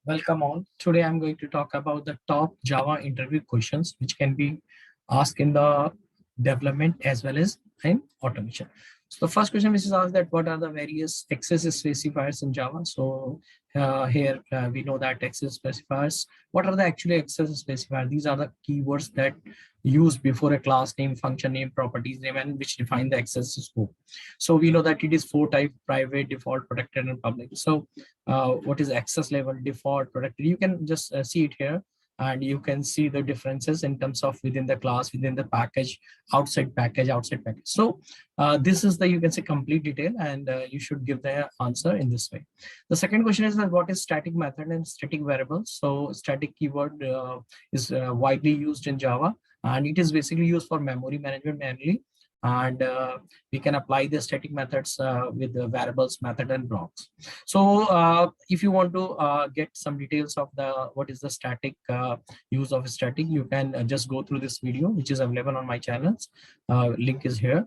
Welcome all. Today I'm going to talk about the top Java interview questions which can be asked in the development as well as in automation. So the first question which is asked that what are the various access specifiers in Java? So here we know that access specifiers. What are the actually access specifiers? These are the keywords that used before a class name, function name, properties name, and which define the access scope. So we know that it is four types: private, default, protected, and public. So what is access level, default, protected? You can just see it here, and you can see the differences in terms of within the class, within the package, outside package, outside package. So this is the, you can say, complete detail, and you should give the answer in this way. The second question is that what is static method and static variables? So static keyword is widely used in Java, and it is basically used for memory management mainly. And we can apply the static methods with the variables, method, and blocks. So if you want to get some details of the what is the static use of static, you can just go through this video which is available on my channels. Link is here.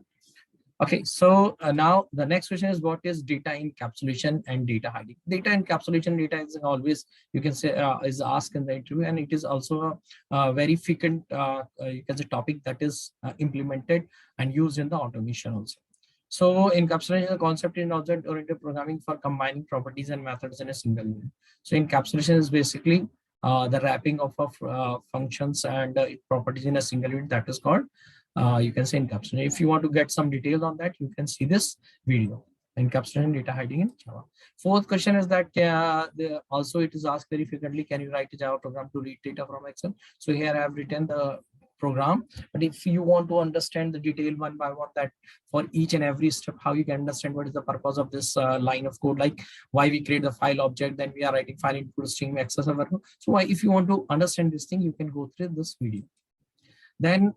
Okay, so now the next question is what is data encapsulation and data hiding? Data encapsulation, data is always, you can say, is asked in the interview, and it is also a very frequent, you can say, topic that is implemented and used in the automation also. So encapsulation is a concept in object-oriented programming for combining properties and methods in a single unit. So encapsulation is basically the wrapping of functions and properties in a single unit, that is called you can say encapsulation. If you want to get some details on that, you can see this video. Encapsulation, data hiding in Java. Fourth question is that also it is asked very frequently, can you write a Java program to read data from Excel? So here I have written the program, but if you want to understand the detail one by one, that for each and every step, how you can understand what is the purpose of this line of code, like why we create the file object, then we are writing file input stream access. So why, if you want to understand this thing, you can go through this video. Then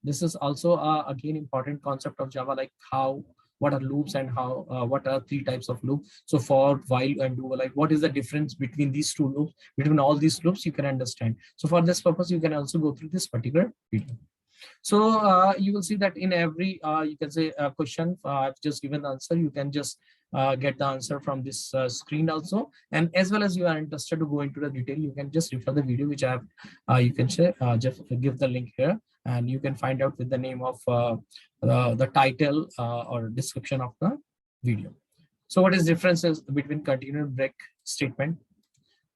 this is also again important concept of Java, like what are loops and how what are three types of loop. So for, while, and do, like what is the difference between these two loops, between all these loops, you can understand. So for this purpose, you can also go through this particular video. So you will see that in every you can say question I've just given the answer. You can just get the answer from this screen also, and as well as you are interested to go into the detail, you can just refer the video which I have. You can share, just give the link here, and you can find out with the name of the title or description of the video. So what is differences between continuous break statement?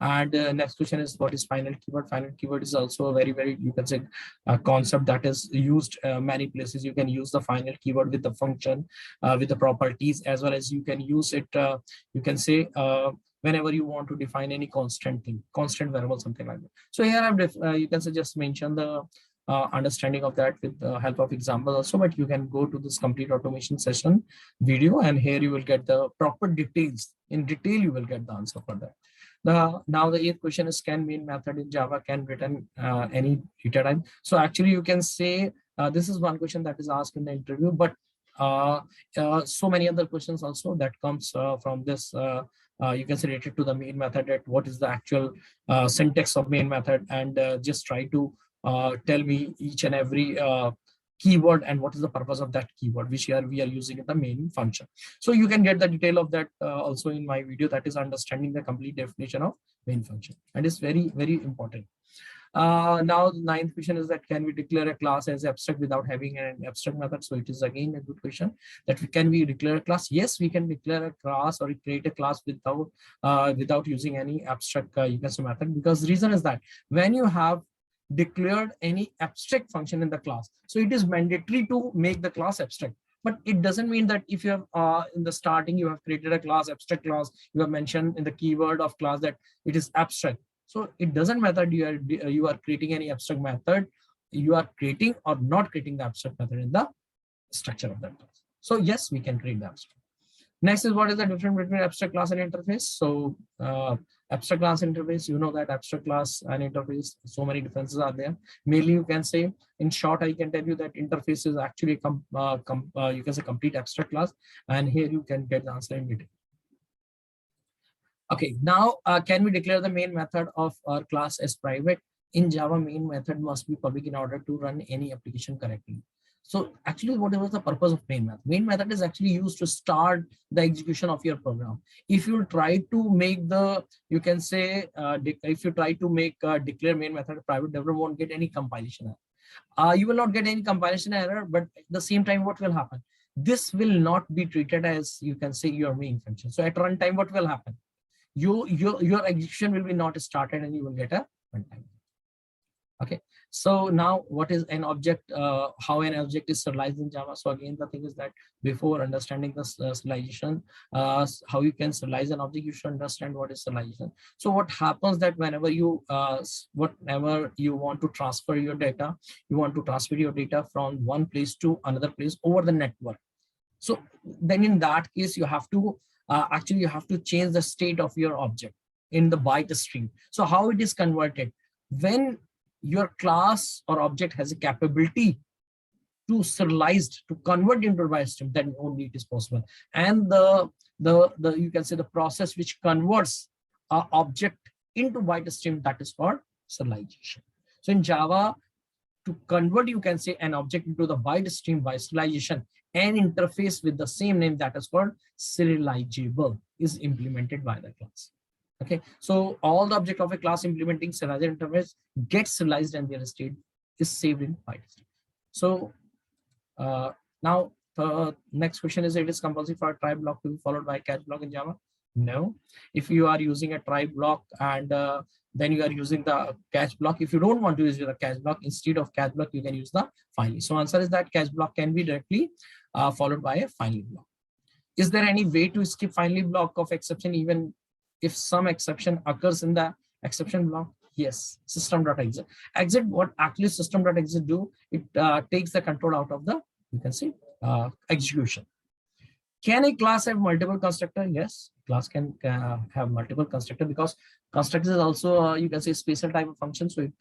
And next question is what is final keyword? Final keyword is also a very, you can say, a concept that is used many places. You can use the final keyword with the function, with the properties, as well as you can use it, you can say, whenever you want to define any constant thing, constant variable, something like that. So here I've you can say just mention the understanding of that with the help of example also, but you can go to this complete automation session video, and here you will get the proper details. In detail, you will get the answer for that. Now the eighth question is, can main method in Java can return any data type? So actually you can say this is one question that is asked in the interview, but so many other questions also that comes from this you can say related to the main method, that what is the actual syntax of main method, and just try to tell me each and every keyword and what is the purpose of that keyword which we are using in the main function. So you can get the detail of that also in my video, that is understanding the complete definition of main function, and it's very important. Now the ninth question is that can we declare a class as abstract without having an abstract method? So it is again a good question, that can we declare a class? Yes, we can declare a class or create a class without using any abstract you can say method, because the reason is that when you have declared any abstract function in the class, so it is mandatory to make the class abstract. But it doesn't mean that if you have in the starting you have created a class, abstract class, you have mentioned in the keyword of class that it is abstract. So it doesn't matter you are creating any abstract method, you are creating or not creating the abstract method in the structure of that class. So yes, we can create the abstract. Next is what is the difference between abstract class and interface? So abstract class interface, you know that abstract class and interface, so many differences are there. Mainly you can say, in short, I can tell you that interface is actually you can say complete abstract class, and here you can get the answer in detail. Okay, now can we declare the main method of our class as private? In Java, main method must be public in order to run any application correctly. So actually, what was the purpose of main method? Main method is actually used to start the execution of your program. If you try to make the, you can say, if you try to make declare main method private, developer won't get any compilation error. You will not get any compilation error, but at the same time, what will happen? This will not be treated as, you can say, your main function. So at runtime, what will happen? Your execution will be not started and you will get a runtime. Okay, so now what is an object, how an object is serialized in Java? So again, the thing is that before understanding the serialization, how you can serialize an object, you should understand what is serialization. So what happens that whenever you want to transfer your data, you want to transfer your data from one place to another place over the network. So then in that case, you have to actually you have to change the state of your object in the byte stream. So how it is converted? When your class or object has a capability to serialized, to convert into a byte stream, then only it is possible. And the you can say the process which converts an object into byte stream, that is called serialization. So in Java, to convert, you can say, an object into the byte stream by serialization, an interface with the same name, that is called serializable, is implemented by the class. Okay, so all the object of a class implementing serialized interface gets serialized and their state is saved in byte stream. So now the next question is, it is compulsory for a try block to be followed by a catch block in Java? No. If you are using a try block and then you are using the catch block, if you don't want to use the catch block, instead of catch block, you can use the finally. So answer is that catch block can be directly followed by a finally block. Is there any way to skip finally block of exception even if some exception occurs in the exception block? Yes, system.exit. Exit, what actually system.exit do, it takes the control out of the, you can see, execution. Can a class have multiple constructor? Yes, class can have multiple constructor, because constructor is also you can say special type of function, so it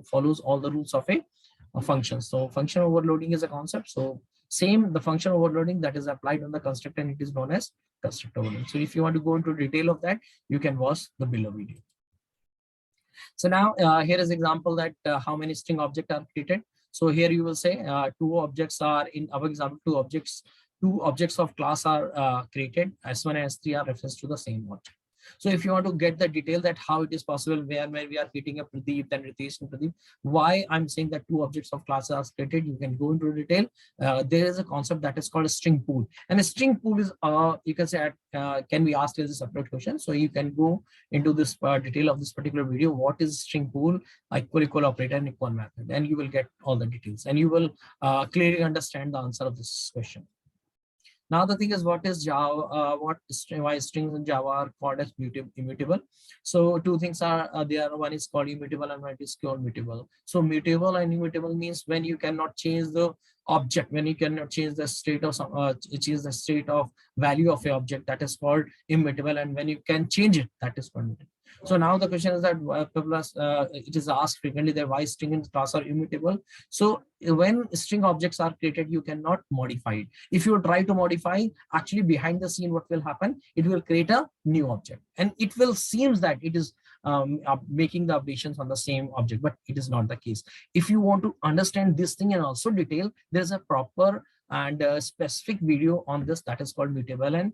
follows all the rules of a function. So function overloading is a concept. So same, the function overloading that is applied on the constructor, and it is known as constructor overloading. So if you want to go into detail of that, you can watch the below video. So now here is example that how many string objects are created. So here you will say two objects are, in our example, two objects of class are created. S1 and S3 are reference to the same object. So if you want to get the detail that how it is possible, where we are creating a Pradeep, then Ritesh and Pradeep, why I'm saying that two objects of class are created, you can go into detail. There is a concept that is called a string pool, and a string pool is you can say can be asked as a separate question. So you can go into this detail of this particular video. What is string pool, equal operator, and equal method, and you will get all the details, and you will clearly understand the answer of this question. Now the thing is, what is Java? Why strings in Java are called as immutable? So two things are there. One is called immutable and one is called mutable. So mutable and immutable means when you cannot change the object, when you cannot change the state of change the state of value of a object, that is called immutable, and when you can change it, that is called mutable. So now the question is that it is asked frequently that why string in class are immutable. So when string objects are created, you cannot modify it. If you try to modify, actually behind the scene, what will happen? It will create a new object, and it will seems that it is making the updations on the same object, but it is not the case. If you want to understand this thing and also detail, there is a proper and specific video on this that is called mutable and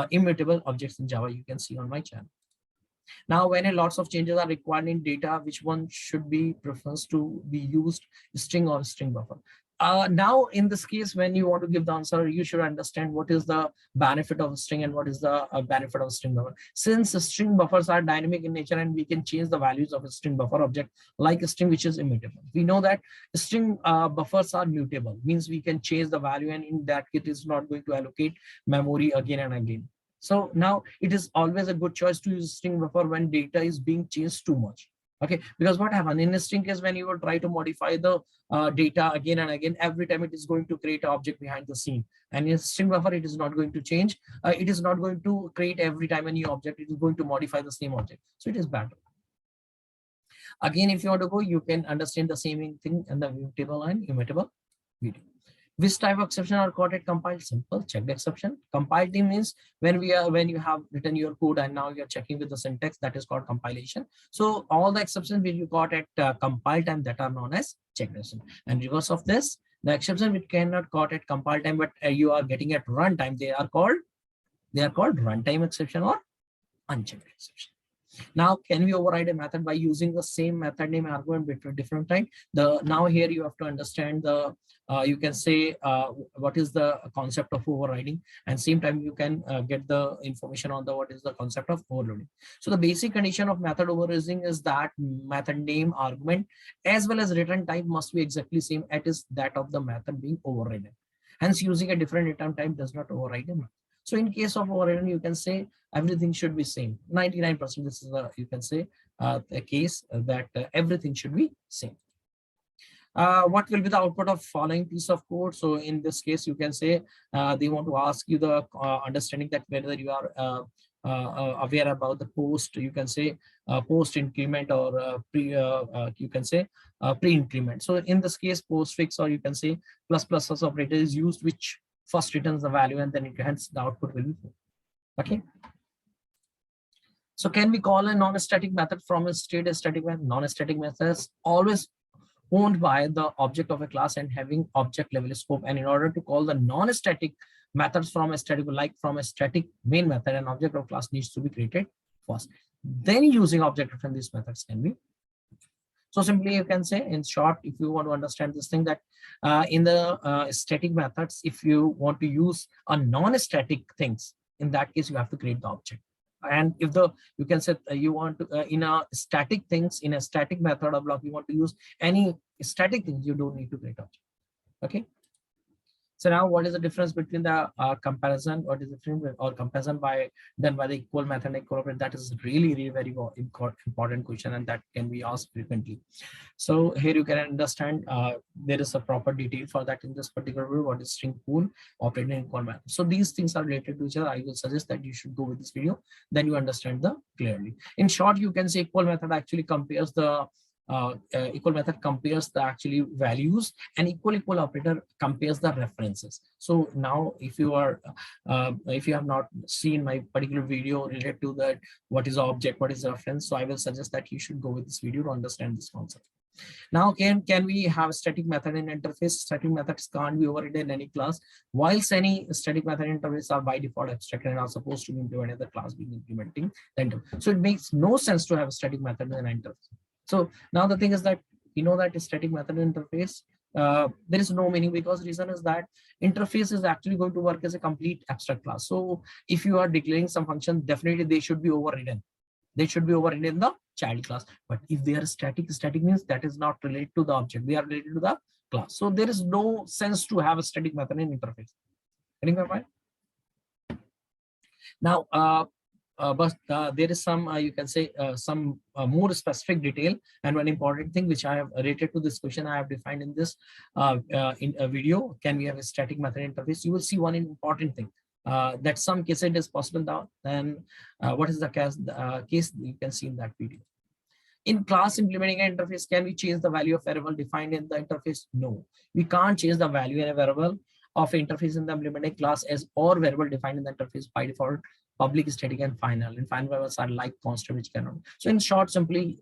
immutable objects in Java. You can see on my channel. Now, when a lots of changes are required in data, which one should be preference to be used, string or string buffer? Now, in this case, when you want to give the answer, you should understand what is the benefit of a string and what is the benefit of a string buffer. Since string buffers are dynamic in nature and we can change the values of a string buffer object like a string which is immutable. We know that string buffers are mutable, means we can change the value, and in that it is not going to allocate memory again and again. So now it is always a good choice to use string buffer when data is being changed too much. Okay, because what happens in a string case, when you will try to modify the data again and again, every time it is going to create an object behind the scene. And in string buffer, it is not going to change. It is not going to create every time a new object. It is going to modify the same object. So it is better. Again, if you want to go, you can understand the same thing in the mutable and immutable video. Which type of exception are caught at compiled? Simple, checked exception. Compiled means when you have written your code and now you're checking with the syntax, that is called compilation. So all the exceptions which you got at compile time, that are known as checked exception. And reverse of this, The exception which cannot caught at compile time, but you are getting at runtime, they are called runtime exception or unchecked exception. Now, can we override a method by using the same method name argument between different time? Now here you have to understand the you can say what is the concept of overriding, and same time you can get the information on the what is the concept of overloading. So the basic condition of method overriding is that method name argument as well as return type must be exactly same as that of the method being overridden. Hence, using a different return type does not override a method. So in case of overriding, you can say everything should be same. 99% this is you can say a case that everything should be same. What will be the output of following piece of code? So in this case, you can say they want to ask you the understanding that whether you are aware about the post, you can say post increment or pre, you can say pre increment. So in this case, postfix or you can say plus plus plus operator is used, which first returns the value and then hence the output will be 4. Okay. So can we call a non-static method from a static method? Non-static methods always owned by the object of a class and having object level scope. And in order to call the non-static methods from a static, like from a static main method, an object of class needs to be created first. Then using object from these methods can be. So simply you can say in short, if you want to understand this thing, that in the static methods, if you want to use a non-static things, in that case, you have to create the object. And if you can say you want to in a static things, in a static method or block, you want to use any static things, you don't need to create object. Okay. So now what is the difference between the comparison, what is the difference or comparison done by the equal method and equal operator? That is really very important question, and that can be asked frequently. So here you can understand there is a proper detail for that in this particular video, what is string pool, operator, and equal method. So these things are related to each other. I will suggest that you should go with this video, then you understand the clearly. In short, you can say equal method actually compares the equal method compares the actually values, and equal operator compares the references. So now if you have not seen my particular video related to that, what is object, what is reference, so I will suggest that you should go with this video to understand this concept. Now, can we have a static method in interface? Static methods can't be overridden in any class, whilst any static method interface are by default abstracted and are supposed to be implemented in the class being implementing the interface. So it makes no sense to have a static method in an interface. So now the thing is that you know that a static method interface, there is no meaning, because reason is that interface is actually going to work as a complete abstract class. So if you are declaring some function, definitely they should be overridden. They should be overridden in the child class. But if they are static means that is not related to the object. They are related to the class. So there is no sense to have a static method in interface. Getting my point? Now, but there is some, you can say, some more specific detail, and one important thing which I have related to this question I have defined in this in a video. Can we have a static method interface? You will see one important thing, that some case it is possible now. Then what is the case you can see in that video. In class implementing an interface, can we change the value of variable defined in the interface? No, we can't change the value in a variable of interface in the implementing class as or variable defined in the interface by default. Public, static, and final. And final variables are like constant, which cannot. So in short, simply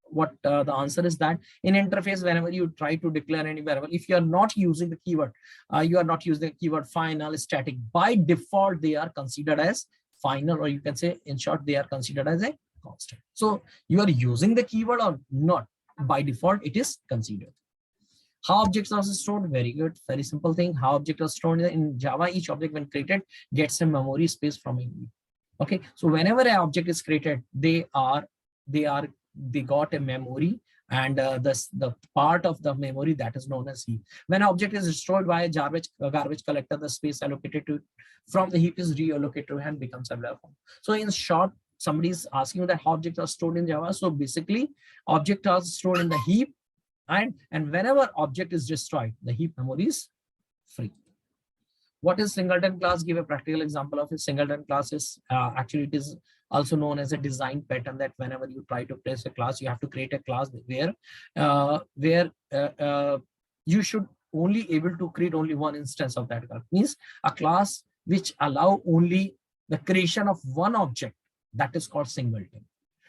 what the answer is that in interface, whenever you try to declare any variable, if you are not using the keyword, final, static, by default, they are considered as final, or you can say in short, they are considered as a constant. So you are using the keyword or not, by default, it is considered. How objects are stored? Very good, very simple thing. How objects are stored in Java? Each object when created gets a memory space from a heap. Okay, so whenever an object is created, they got a memory, and the part of the memory that is known as heap. When an object is destroyed by a garbage collector, the space allocated to from the heap is reallocated and becomes available. So in short, somebody is asking that how objects are stored in Java. So basically, objects are stored in the heap. And whenever object is destroyed, the heap memory is free. What is singleton class? Give a practical example of a singleton class. Is actually it is also known as a design pattern, that whenever you try to place a class, you have to create a class where you should only able to create only one instance of that class. Means a class which allow only the creation of one object, that is called singleton.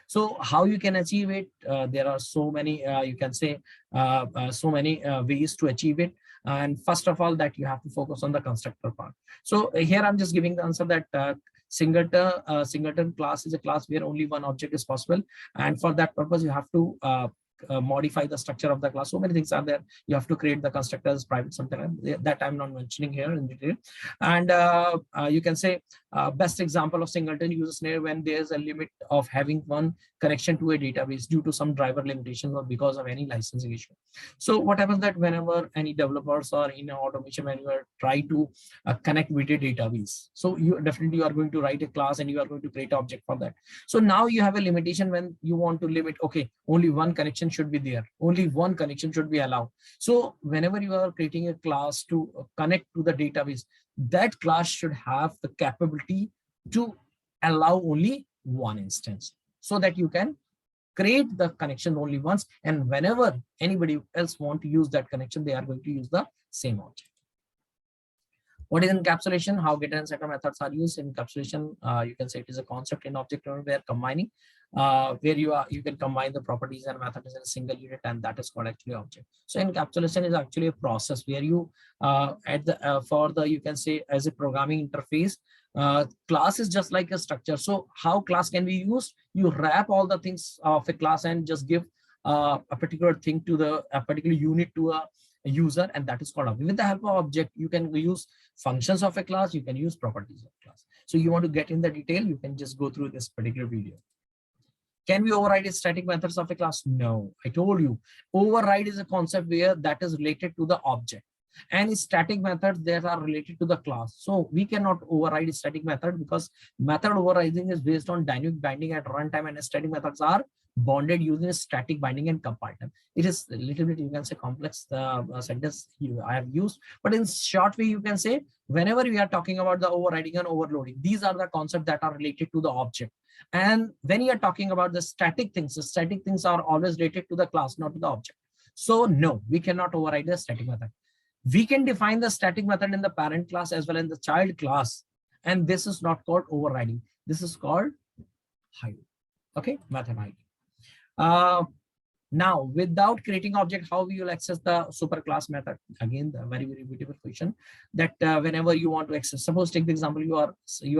So how you can achieve it? There are so many, you can say, so many ways to achieve it. And first of all, that you have to focus on the constructor part. So here I'm just giving the answer that singleton class is a class where only one object is possible, and for that purpose you have to modify the structure of the class. So many things are there. You have to create the constructors, private, something like that I'm not mentioning here in detail. And you can say best example of singleton uses snare when there's a limit of having one connection to a database due to some driver limitations or because of any licensing issue. So what happens that whenever any developers or in automation, when you are try to connect with a database, so you definitely are going to write a class and you are going to create an object for that. So now you have a limitation when you want to limit, okay, only one connection should be there, only one connection should be allowed. So whenever you are creating a class to connect to the database, that class should have the capability to allow only one instance, so that you can create the connection only once, and whenever anybody else want to use that connection, they are going to use the same object. What is encapsulation? How getter and setter methods are used in encapsulation? You can say it is a concept in object where combining, where you can combine the properties and methods in a single unit, and that is called actually object. So encapsulation is actually a process where you for the, you can say, as a programming interface, class is just like a structure. So how class can be used? You wrap all the things of a class and just give a particular thing to a particular unit to a user, and that is called object. With the help of object, you can use functions of a class, you can use properties of class. So you want to get in the detail, you can just go through this particular video. Can we override static methods of a class? No, I told you, override is a concept where that is related to the object, and static methods that are related to the class. So we cannot override a static method because method overriding is based on dynamic binding at runtime, and static methods are bonded using a static binding and compile time. It is a little bit, you can say, complex sentence I have used, but in short way, you can say whenever we are talking about the overriding and overloading, these are the concepts that are related to the object. And when you are talking about the static things are always related to the class, not to the object. So no, we cannot override the static method. We can define the static method in the parent class as well as the child class, and this is not called overriding. This is called hiding. Okay, method hiding. Now, without creating object, how we will access the superclass method? Again, the very, very beautiful question that whenever you want to access, suppose take the example, you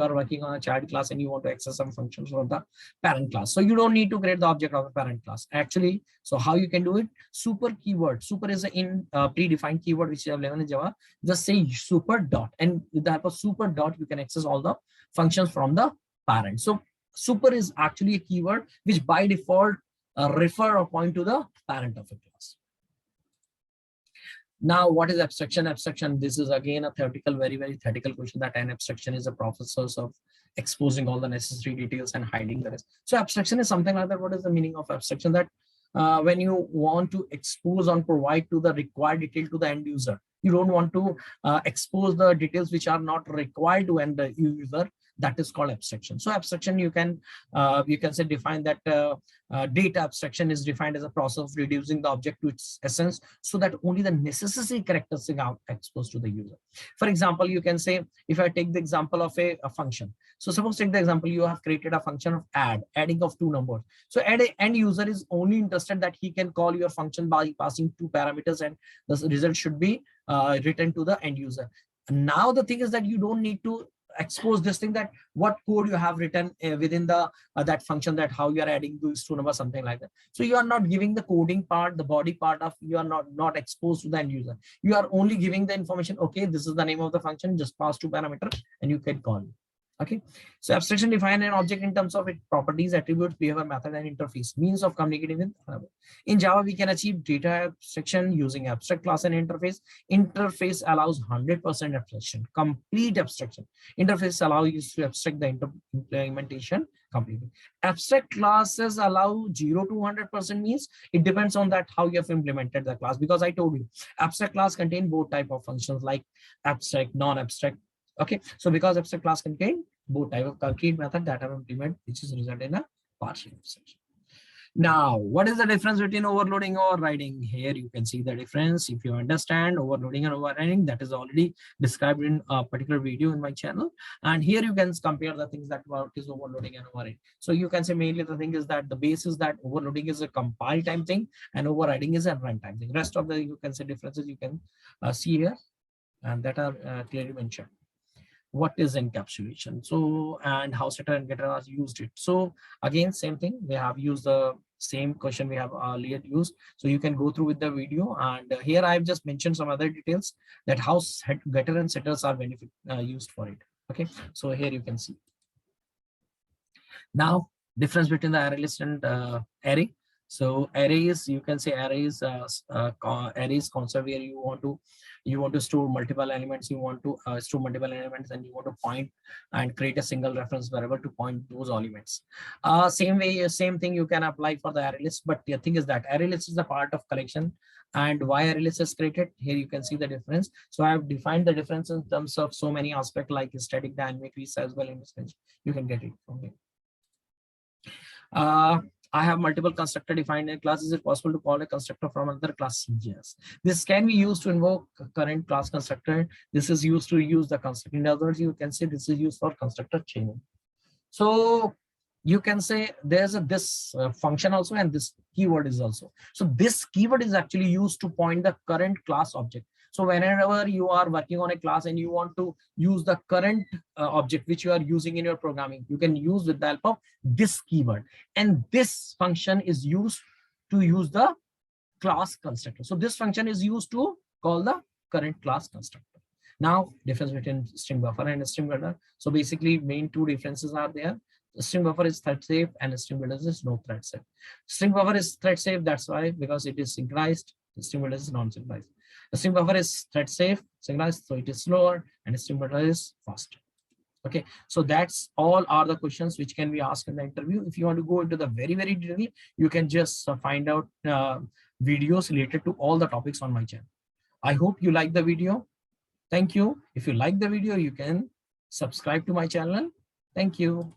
are working on a child class and you want to access some functions from the parent class. So you don't need to create the object of the parent class. Actually, so how you can do it? Super keyword. Super is an predefined keyword which you have learned in Java. Just say super dot, and with the help of super dot, you can access all the functions from the parent. So super is actually a keyword which by default refer or point to the parent of a class. Now, what is abstraction? Abstraction, this is again a theoretical, very, very theoretical question, that an abstraction is a process of exposing all the necessary details and hiding the rest. So abstraction is something like that. What is the meaning of abstraction? That when you want to expose and provide to the required detail to the end user, you don't want to expose the details which are not required to end user. That is called abstraction. So abstraction, you can say define that data abstraction is defined as a process of reducing the object to its essence so that only the necessary characteristics are exposed to the user. For example, you can say, if I take the example of a function. So suppose take the example, you have created a function of adding of two numbers. So end user is only interested that he can call your function by passing two parameters, and the result should be written to the end user. Now the thing is that you don't need to expose this thing, that what code you have written within the that function, that how you are adding these two numbers, something like that. So you are not giving the coding part, the body part of, you are not exposed to the end user. You are only giving the information, okay, this is the name of the function, just pass two parameters and you can call it. Okay, so abstraction define an object in terms of its properties, attributes, behavior, method, and interface, means of communicating with another. In Java, we can achieve data abstraction using abstract class and interface. Interface allows 100% abstraction, complete abstraction. Interface allows you to abstract the implementation completely. Abstract classes allow 0 to 100%, means it depends on that how you have implemented the class, because I told you abstract class contain both type of functions like abstract, non-abstract. Okay, so because abstract class contain both type of concrete method that are implemented, which is result in a partial abstraction. Now, what is the difference between overloading and overriding? Here you can see the difference. If you understand overloading and overriding, that is already described in a particular video in my channel. And here you can compare the things that what is overloading and overriding. So you can say mainly the thing is that the base is that overloading is a compile time thing and overriding is a runtime thing. Rest of the you can say differences you can see here and that are clearly mentioned. What is encapsulation? So, and how setter and getter has used it. So again, same thing, we have used the same question we have earlier used. So you can go through with the video, and here I've just mentioned some other details that how getter and setters are used for it. Okay, so here you can see. Now, difference between the array list and array. So arrays, you can say arrays, arrays concept where you want to store multiple elements, you want to store multiple elements, and you want to point and create a single reference variable to point those elements. Same way, same thing you can apply for the array list, but the thing is that array list is a part of collection, and why array list is created. Here you can see the difference. So I have defined the difference in terms of so many aspects like static, dynamic, resize, image range. You can get it from here. I have multiple constructor defined in class. Is it possible to call a constructor from another class? Yes. This can be used to invoke current class constructor. This is used to use the constructor. In other words, you can say this is used for constructor chaining. So you can say there's this function also, and this keyword is also. So this keyword is actually used to point the current class object. So whenever you are working on a class and you want to use the current object which you are using in your programming, you can use with the help of this keyword. And this function is used to use the class constructor. So this function is used to call the current class constructor. Now, difference between string buffer and string builder. So basically, main two differences are there. The string buffer is thread safe and string builder is no thread safe. String buffer is thread safe, that's why, because it is synchronized. The string builder is non-synchronized. The string buffer is thread safe, synchronized, so it is slower, and string builder is faster. Okay, so that's all are the questions which can be asked in the interview. If you want to go into the very detail, you can just find out videos related to all the topics on my channel. I hope you like the video. Thank you. If you like the video, you can subscribe to my channel. Thank you.